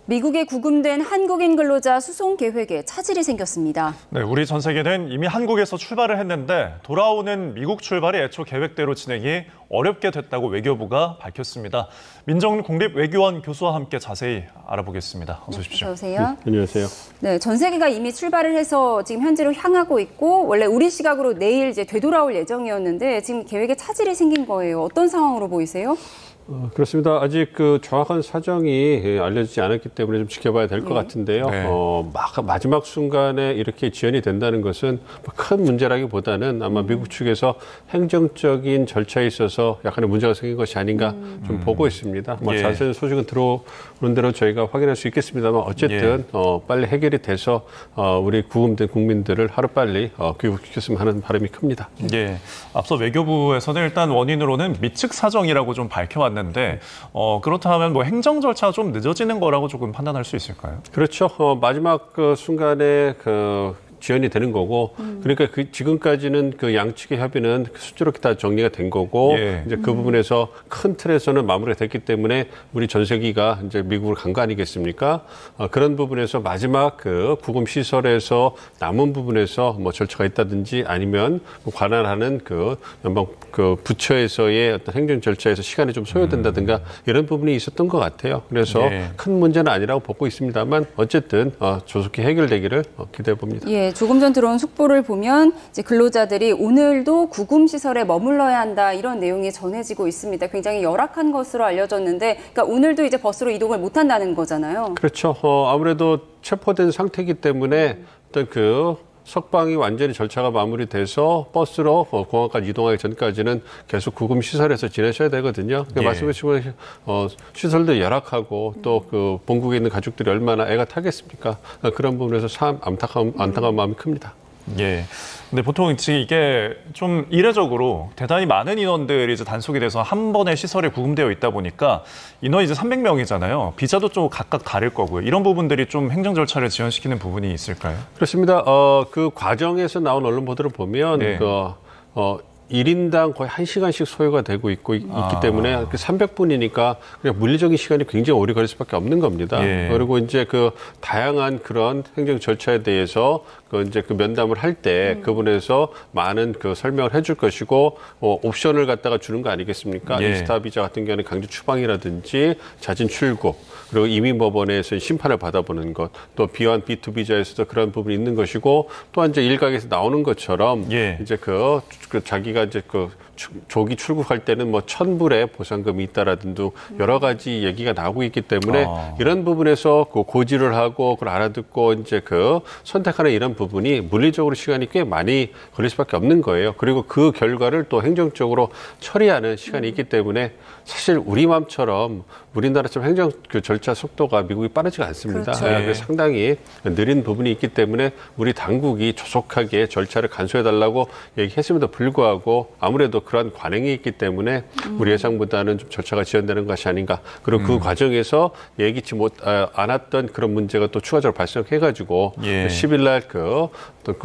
미국에 구금된 한국인 근로자 수송 계획에 차질이 생겼습니다. 네, 우리 전 세계는 이미 한국에서 출발을 했는데 돌아오는 미국 출발이 애초 계획대로 진행이 어렵게 됐다고 외교부가 밝혔습니다. 민정 국립외교원 교수와 함께 자세히 알아보겠습니다. 어서 오십시오. 어서 오세요. 안녕하세요. 네, 전 세계가 이미 출발을 해서 지금 현재로 향하고 있고 원래 우리 시각으로 내일 이제 되돌아올 예정이었는데 지금 계획에 차질이 생긴 거예요. 어떤 상황으로 보이세요? 그렇습니다. 아직 그 정확한 사정이 알려지지 않았기 때문에 좀 지켜봐야 될 것 같은데요. 네. 마지막 순간에 이렇게 지연이 된다는 것은 큰 문제라기보다는 아마 미국 측에서 행정적인 절차에 있어서 약간의 문제가 생긴 것이 아닌가 좀 보고 있습니다. 자세한 소식은 들어오는 대로 저희가 확인할 수 있겠습니다만 어쨌든 빨리 해결이 돼서 우리 구금된 국민들을 하루빨리 귀국시켰으면 하는 바람이 큽니다. 예, 앞서 외교부에서는 일단 원인으로는 미측 사정이라고 좀 밝혀왔는데 그렇다면 뭐 행정 절차가 좀 늦어지는 거라고 조금 판단할 수 있을까요? 그렇죠. 마지막 그 순간에 지연이 되는 거고, 그러니까 지금까지는 그 양측의 협의는 수두룩히 다 정리가 된 거고, 이제 그 부분에서 큰 틀에서는 마무리가 됐기 때문에 우리 전세기가 이제 미국을 간 거 아니겠습니까? 그런 부분에서 마지막 그 구금 시설에서 남은 부분에서 뭐 절차가 있다든지 아니면 관할하는 그 연방 그 부처에서의 어떤 행정 절차에서 시간이 좀 소요된다든가 이런 부분이 있었던 것 같아요. 그래서 큰 문제는 아니라고 보고 있습니다만 어쨌든 조속히 해결되기를 기대해 봅니다. 예, 조금 전 들어온 속보를 보면 이제 근로자들이 오늘도 구금 시설에 머물러야 한다 이런 내용이 전해지고 있습니다. 굉장히 열악한 것으로 알려졌는데, 그러니까 오늘도 이제 버스로 이동을 못 한다는 거잖아요. 그렇죠. 아무래도 체포된 상태이기 때문에 어떤 그 석방이 완전히 절차가 마무리돼서 버스로 공항까지 이동하기 전까지는 계속 구금 시설에서 지내셔야 되거든요. 말씀하신 시설도 열악하고 또 그 본국에 있는 가족들이 얼마나 애가 타겠습니까? 그런 부분에서 참 안타까운 마음이 큽니다. 예. 근데 보통 지금 이게 좀 이례적으로 대단히 많은 인원들이 이제 단속이 돼서 한 번에 시설에 구금되어 있다 보니까 인원이 이제 300명이잖아요. 비자도 좀 각각 다를 거고요. 이런 부분들이 좀 행정 절차를 지연시키는 부분이 있을까요? 그렇습니다. 그 과정에서 나온 언론 보도를 보면 1인당 거의 1시간씩 소요가 되고 있기 때문에 300분이니까 그냥 물리적인 시간이 굉장히 오래 걸릴 수밖에 없는 겁니다. 그리고 이제 그 다양한 그런 행정 절차에 대해서 이제 그 면담을 할 때 그분에서 많은 그 설명을 해줄 것이고 옵션을 갖다가 주는 거 아니겠습니까? 인스타 비자 같은 경우는 강제 추방이라든지 자진 출국, 그리고 이민법원에서 심판을 받아보는 것, 또 B1, B2 비자에서도 그런 부분이 있는 것이고, 또한 이제 일각에서 나오는 것처럼 이제 그 자기가 이제 조기 출국할 때는 뭐 1,000불의 보상금이 있다라든지 여러 가지 얘기가 나오고 있기 때문에 이런 부분에서 고지를 하고 그걸 알아듣고 이제 선택하는 이런 부분이 물리적으로 시간이 꽤 많이 걸릴 수밖에 없는 거예요. 그리고 그 결과를 또 행정적으로 처리하는 시간이 있기 때문에 사실 우리 마음처럼 우리나라처럼 행정 절차 속도가 미국이 빠르지가 않습니다. 그래서 상당히 느린 부분이 있기 때문에 우리 당국이 조속하게 절차를 간소해달라고 얘기했음에도 불구하고 아무래도 그러한 관행이 있기 때문에 우리 예상보다는 좀 절차가 지연되는 것이 아닌가. 그리고 그 과정에서 예기치 않았던 그런 문제가 또 추가적으로 발생해가지고 10일 날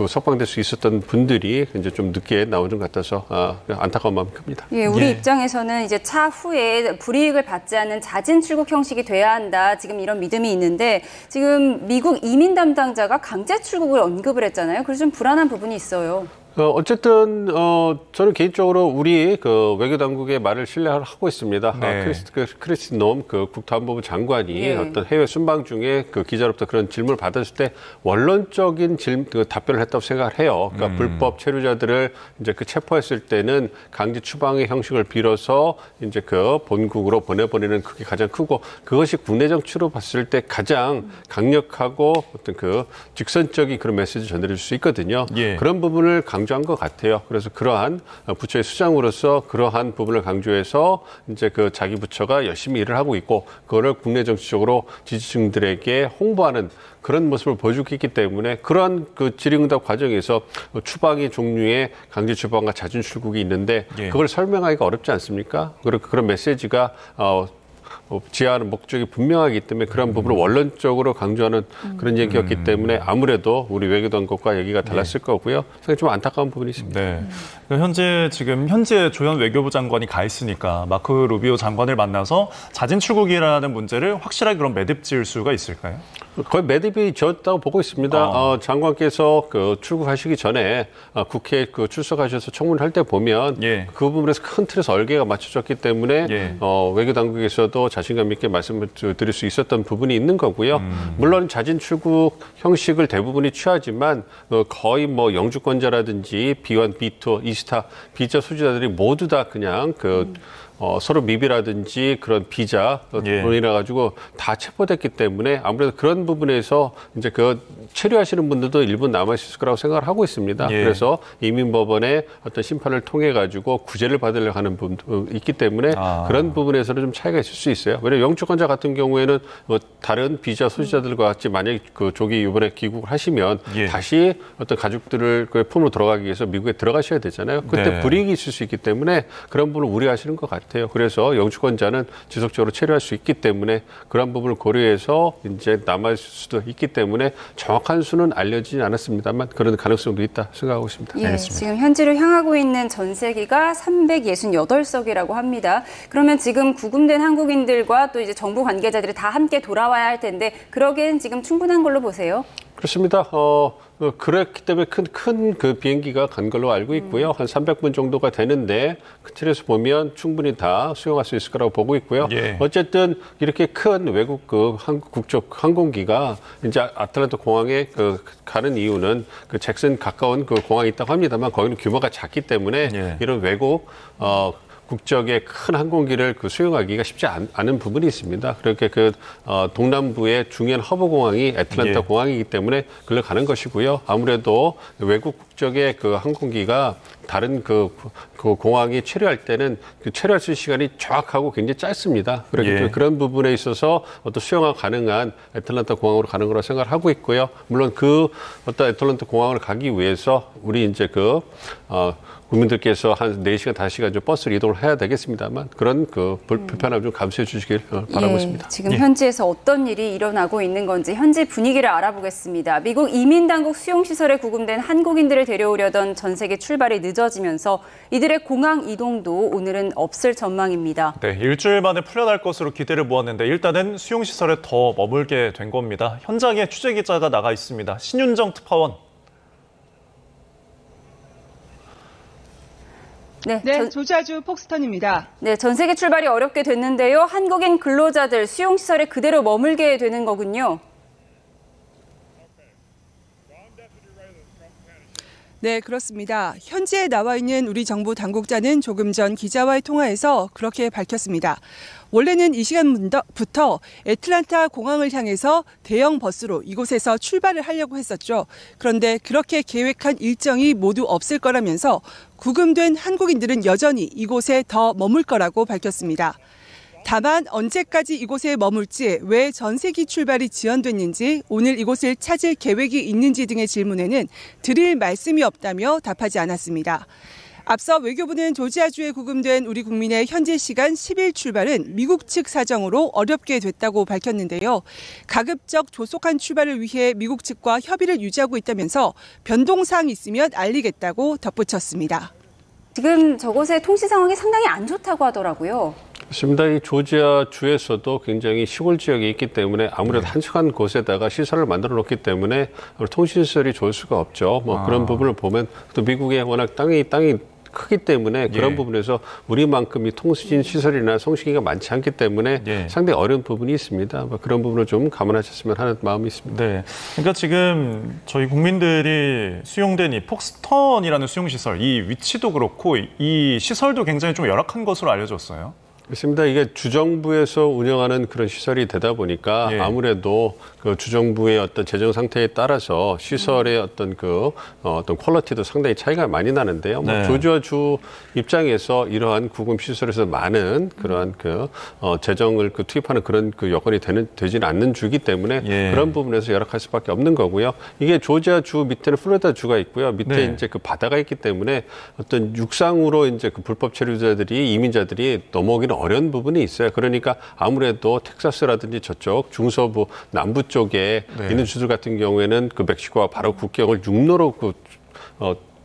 석방될 수 있었던 분들이 이제 좀 늦게 나오는 것 같아서 안타까운 마음이 큽니다. 우리 입장에서는 이제 차후에 불이익을 받지 않는 자진 출국 형식이 돼야 한다. 지금 이런 믿음이 있는데 지금 미국 이민 담당자가 강제 출국을 언급을 했잖아요. 그래서 좀 불안한 부분이 있어요. 어쨌든 저는 개인적으로 우리 외교 당국의 말을 신뢰하고 있습니다. 크리스 놈 국토안보부 장관이 어떤 해외 순방 중에 기자로부터 그런 질문을 받았을 때 원론적인 답변을 했다고 생각을 해요. 그러니까 불법 체류자들을 이제 체포했을 때는 강제 추방의 형식을 빌어서 이제 본국으로 보내버리는 그게 가장 크고 그것이 국내 정치로 봤을 때 가장 강력하고 어떤 직선적인 그런 메시지를 전해줄 수 있거든요. 그런 부분을 강조한 것 같아요. 그래서 그러한 부처의 수장으로서 그러한 부분을 강조해서 이제 자기 부처가 열심히 일을 하고 있고 그거를 국내 정치적으로 지지층들에게 홍보하는 그런 모습을 보여주고 있기 때문에 그러한 질의응답 과정에서 추방의 종류의 강제 추방과 자진 출국이 있는데 그걸 설명하기가 어렵지 않습니까? 그리고 그런 메시지가 지향하는 목적이 분명하기 때문에 그런 부분을 원론적으로 강조하는 그런 얘기였기 때문에 아무래도 우리 외교당국과 얘기가 달랐을 거고요. 상당히 좀 안타까운 부분이 있습니다. 네. 현재 조현 외교부 장관이 가 있으니까 마크 루비오 장관을 만나서 자진 출국이라는 문제를 확실하게 그럼 매듭 지을 수가 있을까요? 거의 매듭이 지었다고 보고 있습니다. 장관께서 그 출국하시기 전에 국회에 그 출석하셔서 청문할 때 보면 예. 그 부분에서 큰 틀에서 얼개가 맞춰졌기 때문에 예. 외교 당국에서도 자신감 있게 말씀을 드릴 수 있었던 부분이 있는 거고요. 물론 자진 출국 형식을 대부분이 취하지만 거의 뭐 영주권자라든지 B1, B2, 이스타 비자 소지자들이 모두 다 그냥 서로 미비라든지 그런 비자 돈이라 가지고 다 체포됐기 때문에 아무래도 그런 부분에서 이제 체류하시는 분들도 일부 남아 있을 거라고 생각을 하고 있습니다. 예. 그래서 이민법원의 어떤 심판을 통해 가지고 구제를 받으려고 하는 부분도 있기 때문에 그런 부분에서는 좀 차이가 있을 수 있어요. 왜냐하면 영주권자 같은 경우에는 다른 비자 소지자들과 같이 만약에 그 조기 이번에 귀국을 하시면 예. 다시 어떤 가족들을 그 품으로 들어가기 위해서 미국에 들어가셔야 되잖아요. 그때 네. 불이익이 있을 수 있기 때문에 그런 부분을 우려하시는 것 같아요. 그래서 영주권자는 지속적으로 체류할 수 있기 때문에 그런 부분을 고려해서 이제 남아있을 수도 있기 때문에 정확한 수는 알려지지 않았습니다만 그런 가능성도 있다 생각하고 있습니다. 예, 지금 현지로 향하고 있는 전세기가 368석이라고 합니다. 그러면 지금 구금된 한국인들과 또 이제 정부 관계자들이 다 함께 돌아와야 할 텐데 그러기엔 지금 충분한 걸로 보세요? 그렇습니다. 그렇기 때문에 큰 그 비행기가 간 걸로 알고 있고요. 한 300분 정도가 되는데 그 틀에서 보면 충분히 다 수용할 수 있을 거라고 보고 있고요. 예. 어쨌든 이렇게 큰 외국 한국 국적 항공기가 이제 아틀란타 공항에 가는 이유는 그 잭슨 가까운 그 공항이 있다고 합니다만 거기는 규모가 작기 때문에 예. 이런 외국 국적의 큰 항공기를 수용하기가 쉽지 않은 부분이 있습니다. 그렇게 동남부의 중요한 허브 공항이 애틀랜타 예. 공항이기 때문에 글로 가는 것이고요. 아무래도 외국 국적의 그 항공기가 다른 그 공항에 체류할 때는 체류할 수 있는 시간이 정확하고 굉장히 짧습니다. 그렇기 때문에 그런 부분에 있어서 어떤 수용화 가능한 애틀랜타 공항으로 가는 거라고 생각을 하고 있고요. 물론 어떤 애틀랜타 공항을 가기 위해서 우리 이제 국민들께서 한 4시간, 5시간 좀 버스를 이동을 해야 되겠습니다만 그런 불편함 좀 감수해 주시길 바라고 있습니다. 지금 현지에서 어떤 일이 일어나고 있는 건지 현지 분위기를 알아보겠습니다. 미국 이민당국 수용시설에 구금된 한국인들을 데려오려던 전세기 출발이 늦어지면서 이들의 공항 이동도 오늘은 없을 전망입니다. 네, 일주일 만에 풀려날 것으로 기대를 모았는데 일단은 수용시설에 더 머물게 된 겁니다. 현장에 취재기자가 나가 있습니다. 신윤정 특파원. 네, 조지아주 폭스턴입니다. 네, 전세기 출발이 어렵게 됐는데요. 한국인 근로자들 수용시설에 그대로 머물게 되는 거군요. 네, 그렇습니다. 현지에 나와 있는 우리 정부 당국자는 조금 전 기자와의 통화에서 그렇게 밝혔습니다. 원래는 이 시간부터 애틀랜타 공항을 향해서 대형 버스로 이곳에서 출발을 하려고 했었죠. 그런데 그렇게 계획한 일정이 모두 없을 거라면서 구금된 한국인들은 여전히 이곳에 더 머물 거라고 밝혔습니다. 다만 언제까지 이곳에 머물지, 왜 전세기 출발이 지연됐는지, 오늘 이곳을 찾을 계획이 있는지 등의 질문에는 드릴 말씀이 없다며 답하지 않았습니다. 앞서 외교부는 조지아주에 구금된 우리 국민의 현지 시간 10일 출발은 미국 측 사정으로 어렵게 됐다고 밝혔는데요. 가급적 조속한 출발을 위해 미국 측과 협의를 유지하고 있다면서 변동사항이 있으면 알리겠다고 덧붙였습니다. 지금 저곳의 통신 상황이 상당히 안 좋다고 하더라고요. 그렇습니다. 이 조지아 주에서도 굉장히 시골 지역이 있기 때문에 아무래도 한적한 곳에다가 시설을 만들어 놓기 때문에 통신시설이 좋을 수가 없죠. 그런 부분을 보면 또 미국의 워낙 땅이 크기 때문에 그런 부분에서 우리만큼 이 통신 시설이나 송신기가 많지 않기 때문에 상당히 어려운 부분이 있습니다. 그런 부분을 좀 감안하셨으면 하는 마음이 있습니다. 네, 그러니까 지금 저희 국민들이 수용된 이 폭스턴이라는 수용시설, 이 위치도 그렇고 이 시설도 굉장히 좀 열악한 것으로 알려졌어요. 그렇습니다. 이게 주정부에서 운영하는 그런 시설이 되다 보니까 아무래도 그 주정부의 어떤 재정 상태에 따라서 시설의 어떤 어떤 퀄리티도 상당히 차이가 많이 나는데요. 조지아 주 입장에서 이러한 구금 시설에서 많은 그러한 재정을 투입하는 그런 여건이 되지는 않는 주기 때문에 그런 부분에서 열악할 수밖에 없는 거고요. 이게 조지아 주 밑에는 플로리다 주가 있고요. 밑에 이제 바다가 있기 때문에 어떤 육상으로 이제 불법 체류자들이 이민자들이 넘어오기는 어려운 부분이 있어요. 그러니까 아무래도 텍사스라든지 저쪽 중서부 남부 쪽에 있는 주들 같은 경우에는 그 멕시코와 바로 국경을 육로로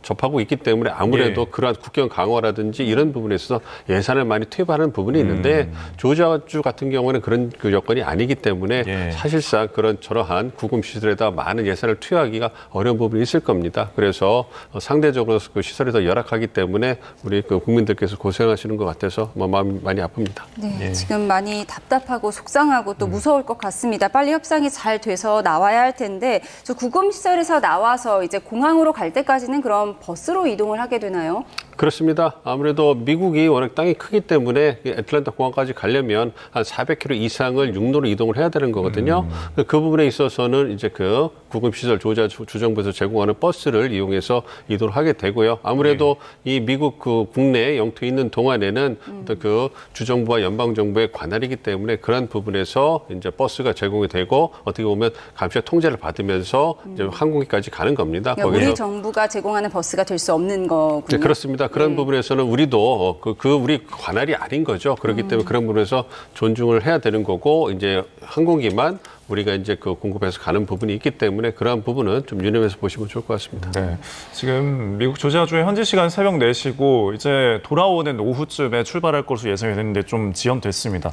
접하고 있기 때문에 아무래도 그러한 국경 강화라든지 이런 부분에 있어서 예산을 많이 투입하는 부분이 있는데 조지아주 같은 경우는 그런 그 여건이 아니기 때문에 사실상 그런 저러한 구금 시설에다 많은 예산을 투여하기가 어려운 부분이 있을 겁니다. 그래서 상대적으로 그 시설이 더 열악하기 때문에 우리 그 국민들께서 고생하시는 것 같아서 마음이 많이 아픕니다. 네, 지금 많이 답답하고 속상하고 또 무서울 것 같습니다. 빨리 협상이 잘 돼서 나와야 할 텐데 저 구금 시설에서 나와서 이제 공항으로 갈 때까지는 그럼 버스로 이동을 하게 되나요? 그렇습니다. 아무래도 미국이 워낙 땅이 크기 때문에 애틀랜타 공항까지 가려면 한 400km 이상을 육로로 이동을 해야 되는 거거든요. 그 부분에 있어서는 이제 그 구금시설 조지아 주정부에서 제공하는 버스를 이용해서 이동을 하게 되고요. 아무래도 이 미국 그 국내 영토에 있는 동안에는 그 주정부와 연방정부의 관할이기 때문에 그런 부분에서 이제 버스가 제공이 되고 어떻게 보면 감시와 통제를 받으면서 이제 항공기까지 가는 겁니다. 그러니까 우리 정부가 제공하는 버스가 될 수 없는 거군요. 네, 그렇습니다. 그런 부분에서는 우리도 우리 관할이 아닌 거죠. 그렇기 때문에 그런 부분에서 존중을 해야 되는 거고 이제 항공기만 우리가 이제 그 공급해서 가는 부분이 있기 때문에 그러한 부분은 좀 유념해서 보시면 좋을 것 같습니다. 네. 지금 미국 조지아주의 현지 시간 새벽 4시고 이제 돌아오는 오후쯤에 출발할 것으로 예상이 됐는데 좀 지연됐습니다.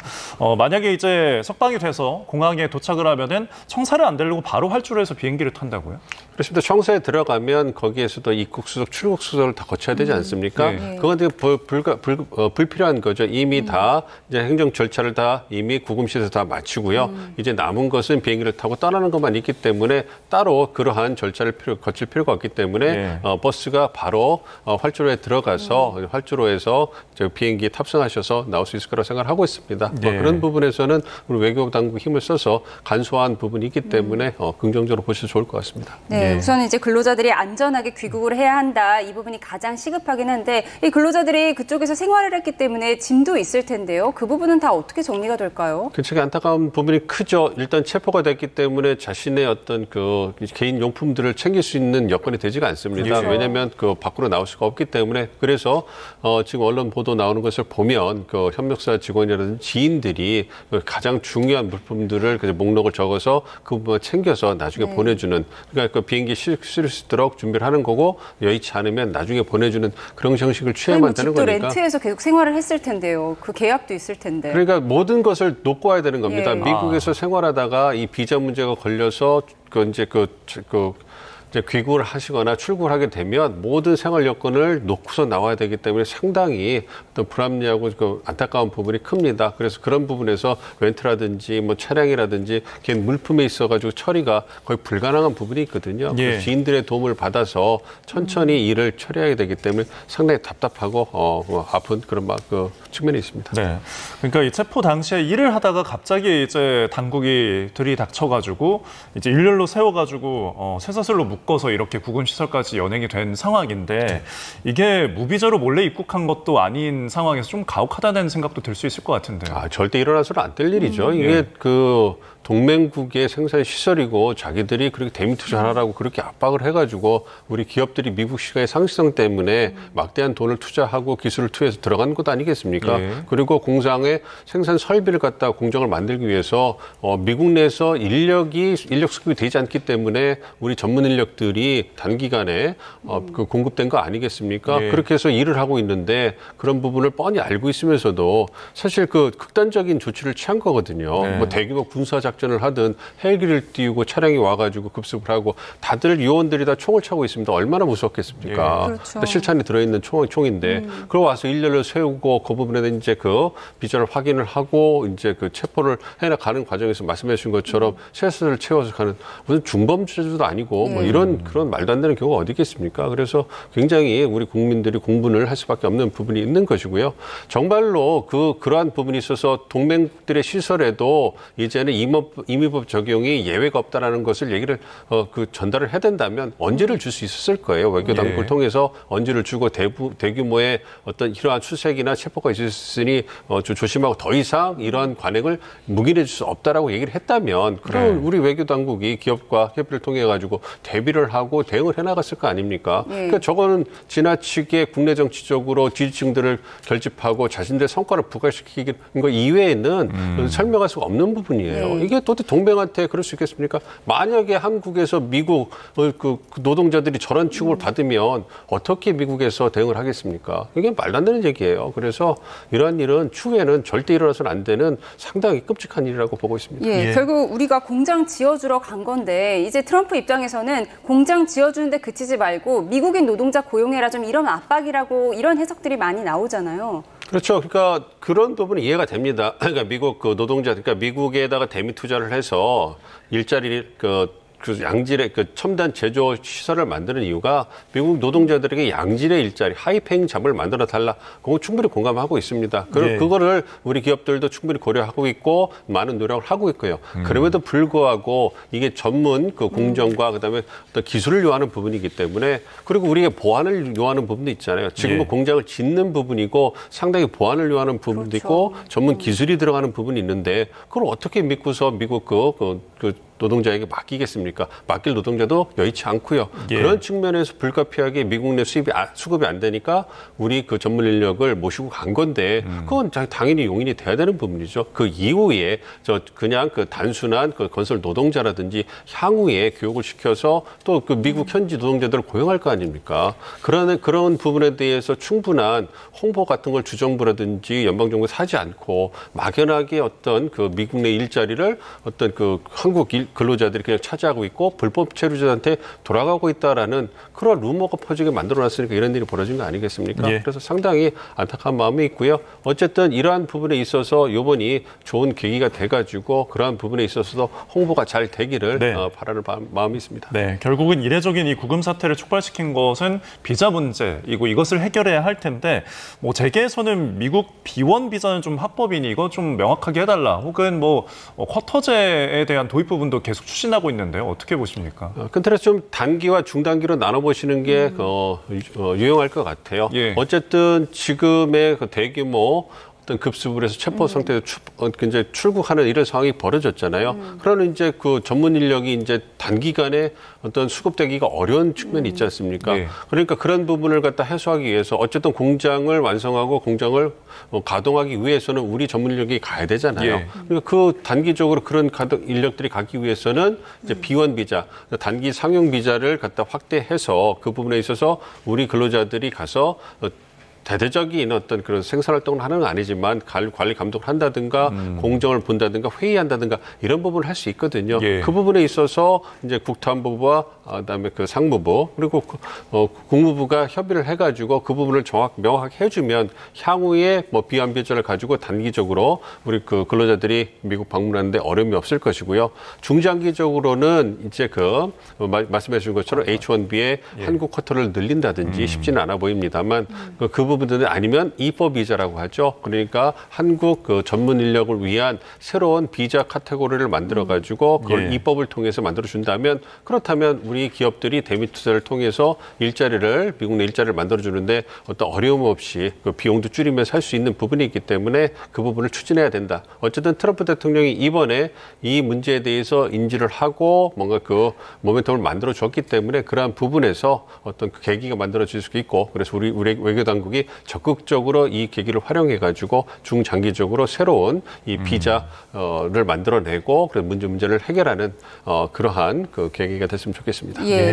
만약에 이제 석방이 돼서 공항에 도착을 하면은 청사를 안 되려고 바로 활주로 해서 비행기를 탄다고요? 그렇습니다. 청사에 들어가면 거기에서도 입국 수속, 출국 수속을 다 거쳐야 되지 않습니까? 그건 되게 불필요한 거죠. 이미 다 이제 행정 절차를 다 이미 구금시에서 다 마치고요. 이제 남은 것은 비행기를 타고 떠나는 것만 있기 때문에 따로 그러한 절차를 거칠 필요가 없기 때문에 버스가 바로 활주로에 들어가서 활주로에서 비행기에 탑승하셔서 나올 수 있을 거라고 생각을 하고 있습니다. 그런 부분에서는 우리 외교 당국 힘을 써서 간소화한 부분이 있기 때문에 긍정적으로 보셔도 좋을 것 같습니다. 네, 우선 이제 근로자들이 안전하게 귀국을 해야 한다. 이 부분이 가장 시급하긴 한데 이 근로자들이 그쪽에서 생활을 했기 때문에 짐도 있을 텐데요. 그 부분은 다 어떻게 정리가 될까요? 굉장히 안타까운 부분이 크죠. 일단 체포가 됐기 때문에 자신의 어떤 그 개인 용품들을 챙길 수 있는 여건이 되지가 않습니다. 왜냐하면 그 밖으로 나올 수가 없기 때문에 그래서 지금 언론 보도 나오는 것을 보면 그 협력사 직원이라든지 지인들이 가장 중요한 물품들을 그 목록을 적어서 그 부분을 챙겨서 나중에 보내주는 그러니까 그 비행기 실을 수 있도록 준비를 하는 거고 여의치 않으면 나중에 보내주는 그런 형식을 취해야만 되는 거니까. 집도 렌트해서 계속 생활을 했을 텐데요. 그 계약도 있을 텐데. 그러니까 모든 것을 놓고 와야 되는 겁니다. 미국에서 생활하다가 이 비자 문제가 걸려서 이제 귀국을 하시거나 출국을 하게 되면 모든 생활 여건을 놓고서 나와야 되기 때문에 상당히 어떤 불합리하고 그 안타까운 부분이 큽니다. 그래서 그런 부분에서 렌트라든지 뭐 차량이라든지 개인 물품에 있어가지고 처리가 거의 불가능한 부분이 있거든요. 지인들의 도움을 받아서 천천히 일을 처리하게 되기 때문에 상당히 답답하고 아픈 그런 그 측면이 있습니다. 네. 그러니까 이 체포 당시에 일을 하다가 갑자기 이제 당국이 들이닥쳐가지고 이제 일렬로 세워가지고 쇠사슬로 묶어서 이렇게 구금 시설까지 연행이 된 상황인데 이게 무비자로 몰래 입국한 것도 아닌 상황에서 좀 가혹하다는 생각도 들 수 있을 것 같은데. 절대 일어나서는 안 될 일이죠. 이게 그 동맹국의 생산 시설이고 자기들이 그렇게 대미 투자하라고 그렇게 압박을 해가지고 우리 기업들이 미국 시가의 상시성 때문에 막대한 돈을 투자하고 기술을 투여해서 들어간 것 아니겠습니까? 그리고 공장의 생산 설비를 갖다 공장을 만들기 위해서 미국 내에서 인력 수급이 되지 않기 때문에 우리 전문 인력들이 단기간에 그 공급된 거 아니겠습니까? 그렇게 해서 일을 하고 있는데 그런 부분을 뻔히 알고 있으면서도 사실 그 극단적인 조치를 취한 거거든요. 뭐 대규모 군사 작전을 하든 헬기를 띄우고 차량이 와가지고 급습을 하고 다들 요원들이 다 총을 차고 있습니다. 얼마나 무섭겠습니까? 그렇죠. 실탄이 들어있는 총인데 그러고 와서 일렬로 세우고 그 부분에 이제 그 비전을 확인을 하고 이제 그 체포를 해나가는 과정에서 말씀해 주신 것처럼 쇠사슬을 채워서 가는 무슨 중범죄도 아니고 뭐 이런 그런 말도 안 되는 경우가 어디 있겠습니까? 그래서 굉장히 우리 국민들이 공분을 할 수밖에 없는 부분이 있는 것이고요. 정말로 그러한 부분이 있어서 동맹들의 시설에도 이제는 임의법 적용이 예외가 없다라는 것을 얘기를 전달을 해야 된다면 언지를 줄 수 있었을 거예요. 외교 당국을 통해서 언지를 주고 대규모의 어떤 이러한 수색이나 체포가 있었으니 조심하고 더 이상 이러한 관행을 묵인해 줄 수 없다라고 얘기를 했다면 그럼 우리 외교 당국이 기업과 협의를 통해 가지고 대비를 대비를 하고 대응을 해나갔을 거 아닙니까? 그러니까 저거는 지나치게 국내 정치적으로 지지층들을 결집하고 자신들의 성과를 부각시키는 거 이외에는 설명할 수가 없는 부분이에요. 이게 도대체 동맹한테 그럴 수 있겠습니까? 만약에 한국에서 미국 그 노동자들이 저런 취급을 받으면 어떻게 미국에서 대응을 하겠습니까? 이게 말도 안 되는 얘기예요. 그래서 이러한 일은 추후에는 절대 일어나서는 안 되는 상당히 끔찍한 일이라고 보고 있습니다. 결국 우리가 공장 지어주러 간 건데 이제 트럼프 입장에서는 공장 지어주는데 그치지 말고 미국인 노동자 고용해라 좀 이런 압박이라고 이런 해석들이 많이 나오잖아요. 그렇죠. 그러니까 그런 부분이 이해가 됩니다. 그러니까 미국 그 노동자, 그러니까 미국에다가 대미 투자를 해서 일자리 그 양질의 그 첨단 제조 시설을 만드는 이유가 미국 노동자들에게 양질의 일자리, 하이페잉 잡을 만들어 달라. 그거 충분히 공감하고 있습니다. 그거를 우리 기업들도 충분히 고려하고 있고 많은 노력을 하고 있고요. 그럼에도 불구하고 이게 전문 그 공정과 그다음에 어떤 기술을 요하는 부분이기 때문에 그리고 우리가 보안을 요하는 부분도 있잖아요. 지금은 공장을 짓는 부분이고 상당히 보안을 요하는 부분도 있고 전문 기술이 들어가는 부분이 있는데 그걸 어떻게 믿고서 미국 그 노동자에게 맡기겠습니까? 맡길 노동자도 여의치 않고요. 그런 측면에서 불가피하게 미국 내 수급이 안 되니까 우리 그 전문 인력을 모시고 간 건데 그건 당연히 용인이 돼야 되는 부분이죠. 그 이후에 그냥 그 단순한 그 건설 노동자라든지 향후에 교육을 시켜서 또 그 미국 현지 노동자들을 고용할 거 아닙니까? 그런 부분에 대해서 충분한 홍보 같은 걸 주정부라든지 연방정부가 사지 않고 막연하게 어떤 그 미국 내 일자리를 어떤 그 한국 근로자들이 그냥 차지하고 있고 불법 체류자한테 돌아가고 있다라는 그런 루머가 퍼지게 만들어놨으니까 이런 일이 벌어진 거 아니겠습니까? 그래서 상당히 안타까운 마음이 있고요. 어쨌든 이러한 부분에 있어서 이번이 좋은 계기가 돼가지고 그러한 부분에 있어서도 홍보가 잘 되기를 바라는 마음이 있습니다. 네, 결국은 이례적인 이 구금 사태를 촉발시킨 것은 비자 문제이고 이것을 해결해야 할 텐데 뭐 재계에서는 미국 B1 비자는 좀 합법이니 이거 좀 명확하게 해달라 혹은 뭐 쿼터제에 대한 도입 부분도 계속 추진하고 있는데요. 어떻게 보십니까? 큰 틀에서 좀 단기와 중단기로 나눠보시는 게 유용할 것 같아요. 어쨌든 지금의 그 대규모 어떤 급습을 해서 체포 상태에서 굉장히 출국하는 이런 상황이 벌어졌잖아요. 그러면 이제 그 전문 인력이 이제 단기간에 어떤 수급되기가 어려운 측면이 있지 않습니까? 그러니까 그런 부분을 갖다 해소하기 위해서 어쨌든 공장을 완성하고 공장을 가동하기 위해서는 우리 전문 인력이 가야 되잖아요. 그러니까 그 단기적으로 그런 인력들이 가기 위해서는 이제 B1 비자, 단기 상용 비자를 갖다 확대해서 그 부분에 있어서 우리 근로자들이 가서 대대적인 어떤 그런 생산활동을 하는 건 아니지만 관리 감독을 한다든가 공정을 본다든가 회의한다든가 이런 부분을 할 수 있거든요. 그 부분에 있어서 이제 국토안보부와 그다음에 그 상무부 그리고 국무부가 협의를 해가지고 그 부분을 명확하게 해주면 향후에 뭐 비환 비자를 가지고 단기적으로 우리 그 근로자들이 미국 방문하는데 어려움이 없을 것이고요. 중장기적으로는 이제 그 말씀해 주신 것처럼 H1B의 한국 쿼터를 늘린다든지 쉽지는 않아 보입니다만 그 부분들은 아니면 E4 비자라고 하죠. 그러니까 한국 그 전문 인력을 위한 새로운 비자 카테고리를 만들어 가지고 그걸 입법을 통해서 만들어 준다면 그렇다면 우리 기업들이 대미 투자를 통해서 미국 내 일자리를 만들어 주는데 어떤 어려움 없이 그 비용도 줄이면서 할 수 있는 부분이 있기 때문에 그 부분을 추진해야 된다. 어쨌든 트럼프 대통령이 이번에 이 문제에 대해서 인지를 하고 뭔가 그 모멘텀을 만들어 줬기 때문에 그러한 부분에서 어떤 그 계기가 만들어질 수 있고 그래서 우리 외교 당국이 적극적으로 이 계기를 활용해가지고 중장기적으로 새로운 이 비자를 만들어내고 그런 문제를 해결하는 그러한 그 계기가 됐으면 좋겠습니다.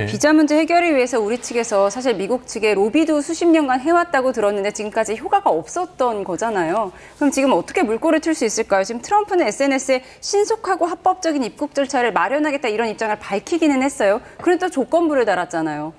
비자 문제 해결을 위해서 우리 측에서 사실 미국 측에 로비도 수십 년간 해왔다고 들었는데 지금까지 효과가 없었던 거잖아요. 그럼 지금 어떻게 물꼬를 틀 수 있을까요? 지금 트럼프는 SNS에 신속하고 합법적인 입국 절차를 마련하겠다 이런 입장을 밝히기는 했어요. 그런데 또 조건부를 달았잖아요.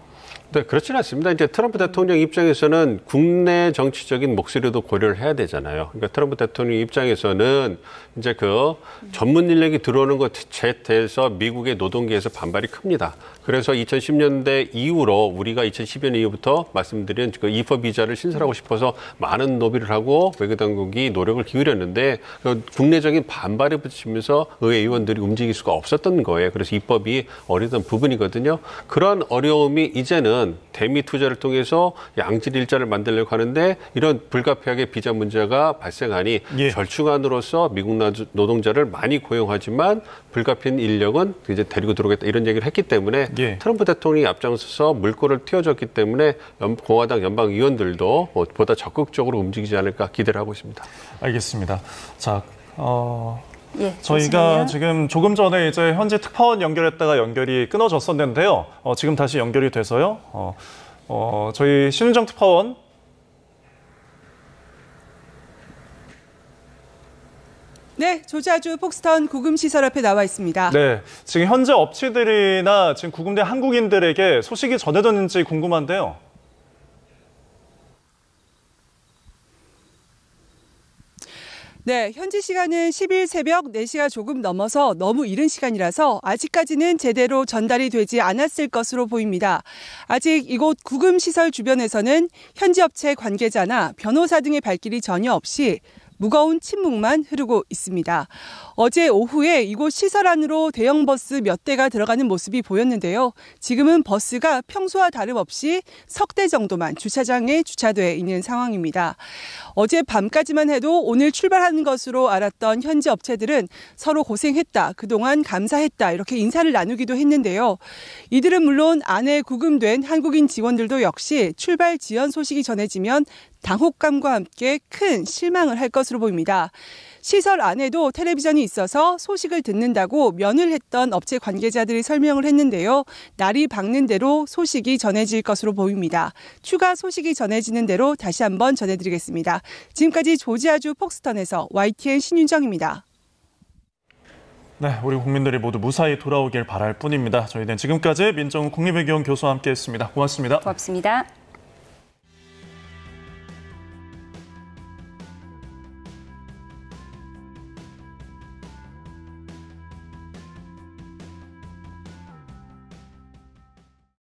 네, 그렇지는 않습니다. 이제 트럼프 대통령 입장에서는 국내 정치적인 목소리도 고려를 해야 되잖아요. 그러니까 트럼프 대통령 입장에서는 이제 그 전문 인력이 들어오는 것에 대해서 미국의 노동계에서 반발이 큽니다. 그래서 2010년대 이후로 우리가 2012년 이후부터 말씀드린 그 E4 비자를 신설하고 싶어서 많은 로비를 하고 외교당국이 노력을 기울였는데 그 국내적인 반발에 부딪히면서 의회 의원들이 움직일 수가 없었던 거예요. 그래서 입법이 어려웠던 부분이거든요. 그런 어려움이 이제는 일자는 대미 투자를 통해서 양질 일자를 만들려고 하는데 이런 불가피하게 비자 문제가 발생하니 예. 절충안으로서 미국 노동자를 많이 고용하지만 불가피한 인력은 이제 데리고 들어오겠다 이런 얘기를 했기 때문에 예. 트럼프 대통령이 앞장서서 물꼬를 틔워줬기 때문에 공화당 연방 의원들도 보다 적극적으로 움직이지 않을까 기대를 하고 있습니다. 알겠습니다. 자, 예, 저희가 잠시만요. 지금 조금 전에 이제 현재 특파원 연결했다가 연결이 끊어졌었는데요. 지금 다시 연결이 돼서요. 저희 신은정 특파원. 네, 조지아주 폭스턴 구금시설 앞에 나와 있습니다. 네, 지금 현재 업체들이나 지금 구금된 한국인들에게 소식이 전해졌는지 궁금한데요. 네, 현지 시간은 10일 새벽 4시가 조금 넘어서 너무 이른 시간이라서 아직까지는 제대로 전달이 되지 않았을 것으로 보입니다. 아직 이곳 구금시설 주변에서는 현지 업체 관계자나 변호사 등의 발길이 전혀 없이 무거운 침묵만 흐르고 있습니다. 어제 오후에 이곳 시설 안으로 대형 버스 몇 대가 들어가는 모습이 보였는데요. 지금은 버스가 평소와 다름없이 석 대 정도만 주차장에 주차돼 있는 상황입니다. 어제 밤까지만 해도 오늘 출발하는 것으로 알았던 현지 업체들은 서로 고생했다, 그동안 감사했다 이렇게 인사를 나누기도 했는데요. 이들은 물론 안에 구금된 한국인 직원들도 역시 출발 지연 소식이 전해지면 당혹감과 함께 큰 실망을 할 것으로 보입니다. 시설 안에도 텔레비전이 있어서 소식을 듣는다고 면을 했던 업체 관계자들이 설명을 했는데요. 날이 밝는 대로 소식이 전해질 것으로 보입니다. 추가 소식이 전해지는 대로 다시 한번 전해드리겠습니다. 지금까지 조지아주 폭스턴에서 YTN 신윤정입니다. 네, 우리 국민들이 모두 무사히 돌아오길 바랄 뿐입니다. 저희는 지금까지 민정우 국립외교원 교수와 함께했습니다. 고맙습니다. 고맙습니다.